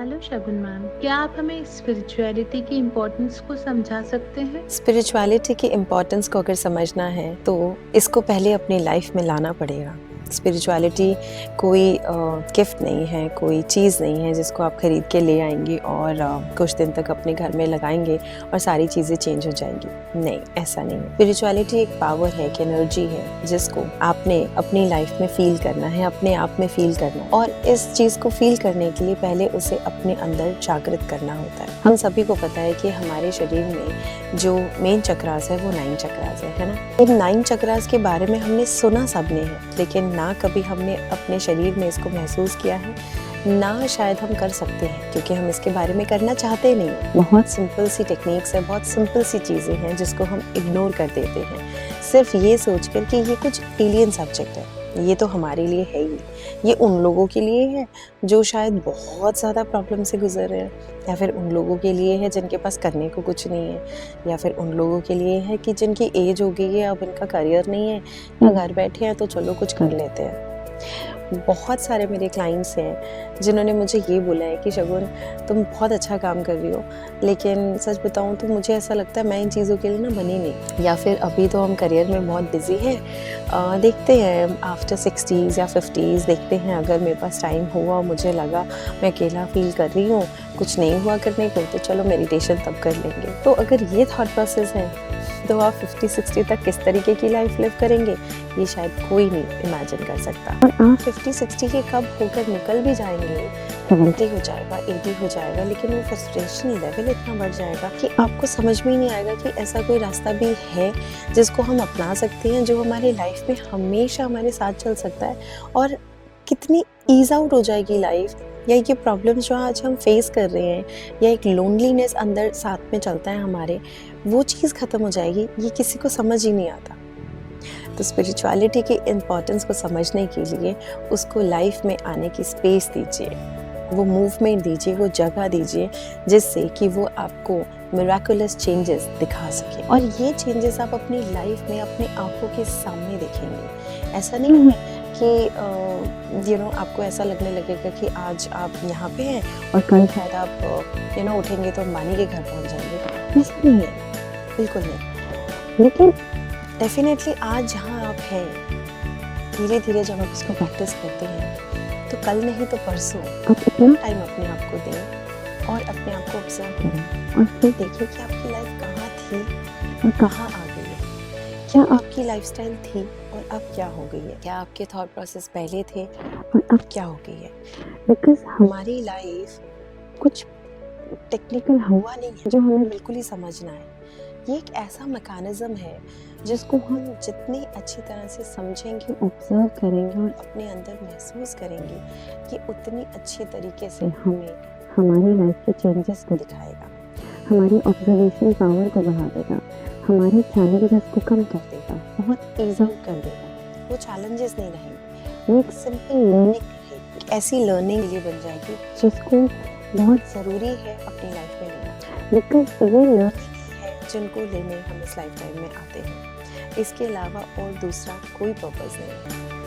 Hello शगुन ma'am, क्या आप हमें स्पिरिचुअलिटी की इम्पोर्टेंस को समझा सकते हैं? स्पिरिचुअलिटी की इम्पोर्टेंस को अगर समझना है तो इसको पहले अपनी लाइफ में लाना पड़ेगा। स्पिरिचुअलिटी कोई गिफ्ट नहीं है, कोई चीज़ नहीं है जिसको आप खरीद के ले आएंगे और कुछ दिन तक अपने घर में लगाएंगे और सारी चीज़ें चेंज हो जाएंगी। नहीं, ऐसा नहीं है। स्पिरिचुअलिटी एक पावर है, एक एनर्जी है जिसको आपने अपनी लाइफ में फील करना है, अपने आप में फील करना है और इस चीज़ को फील करने के लिए पहले उसे अपने अंदर जागृत करना होता है। हम सभी को पता है कि हमारे शरीर में जो मेन चक्रास है वो 9 चक्रास है ना। इन 9 चक्रास के बारे में हमने सुना सबने है, लेकिन ना कभी हमने अपने शरीर में इसको महसूस किया है, ना शायद हम कर सकते हैं क्योंकि हम इसके बारे में करना चाहते नहीं। बहुत सिंपल सी टेक्निक्स है, बहुत सिंपल सी चीज़ें हैं जिसको हम इग्नोर कर देते हैं सिर्फ ये सोचकर कि ये कुछ एलियन सब्जेक्ट है, ये तो हमारे लिए है ही। ये उन लोगों के लिए है जो शायद बहुत ज़्यादा प्रॉब्लम से गुजर रहे हैं, या फिर उन लोगों के लिए है जिनके पास करने को कुछ नहीं है, या फिर उन लोगों के लिए है कि जिनकी एज हो गई है, अब इनका करियर नहीं है या घर बैठे हैं तो चलो कुछ कर लेते हैं। बहुत सारे मेरे क्लाइंट्स हैं जिन्होंने मुझे ये बोला है कि शगुन तुम बहुत अच्छा काम कर रही हो, लेकिन सच बताऊं तो मुझे ऐसा लगता है मैं इन चीज़ों के लिए ना बनी नहीं, या फिर अभी तो हम करियर में बहुत बिजी हैं, देखते हैं आफ्टर 60s या 50s देखते हैं, अगर मेरे पास टाइम हुआ, मुझे लगा मैं अकेला फील कर रही हूँ, कुछ नहीं हुआ करने को, तो चलो मेडिटेशन तब कर लेंगे। तो अगर ये थॉट प्रोसेस है तो आप 50-60 तक किस तरीके की लाइफ लिव करेंगे ये शायद कोई नहीं इमेजिन कर सकता। और आप 50-60 के कब होकर निकल भी जाएंगे, 70 हो जाएगा, 80 हो जाएगा, लेकिन वो फ्रस्ट्रेशन लेवल इतना बढ़ जाएगा कि आपको समझ में ही नहीं आएगा कि ऐसा कोई रास्ता भी है जिसको हम अपना सकते हैं, जो हमारी लाइफ में हमेशा हमारे साथ चल सकता है, और कितनी ईज आउट हो जाएगी लाइफ। या ये प्रॉब्लम्स जो आज हम फेस कर रहे हैं, या एक लोनलीनेस अंदर साथ में चलता है हमारे, वो चीज़ ख़त्म हो जाएगी, ये किसी को समझ ही नहीं आता। तो स्पिरिचुअलिटी की इम्पोर्टेंस को समझने के लिए उसको लाइफ में आने की स्पेस दीजिए, वो मूवमेंट दीजिए, वो जगह दीजिए जिससे कि वो आपको मिराकुलस चेंजेस दिखा सके, और ये चेंजेस आप अपनी लाइफ में अपनी आंखों के सामने देखेंगे। ऐसा नहीं है कि आपको ऐसा लगने लगेगा कि आज आप यहाँ पे हैं और कल शायद आप उठेंगे तो अंबानी के घर पहुँच जाएंगे। ऐसा नहीं है, बिल्कुल नहीं। लेकिन डेफिनेटली आज जहाँ आप हैं, धीरे धीरे जब आप इसको प्रैक्टिस करते हैं तो कल नहीं तो परसों आप इतना टाइम अपने आप को दें और अपने आप को ऑब्जर्व करें, और फिर देखिए कि आपकी लाइफ कहाँ थी और कहाँ आ गई है। क्या आपकी लाइफस्टाइल थी और अब क्या हो गई है? क्या आपके थॉट प्रोसेस पहले थे और अब क्या हो गई है? बिकॉज हमारी लाइफ कुछ टेक्निकल हुआ नहीं है जो हमें बिल्कुल ही समझना है। ये एक ऐसा मैकेनिज्म है जिसको हम जितनी अच्छी तरह से समझेंगे, ऑब्जर्व करेंगे और अपने अंदर महसूस करेंगे कि उतनी अच्छी तरीके से हमें हमारी लाइफ के चेंजेस को दिखाएगा, हमारी ऑब्जर्वेशन पावर को बढ़ा देगा, हमारे चैलेंजेस को कम कर देगा, बहुत ईज आउट कर देगा। वो चैलेंजेस नहीं रहेंगे, वो एक सिंपल लर्निंग रहेगी, ऐसी लर्निंग लिए बन जाएगी जिसको बहुत ज़रूरी है अपनी लाइफ में लेना, बिकॉज वो लर्निंग जिनको लेने हम इस लाइफ टाइम में आते हैं। इसके अलावा और दूसरा कोई पर्पस नहीं है।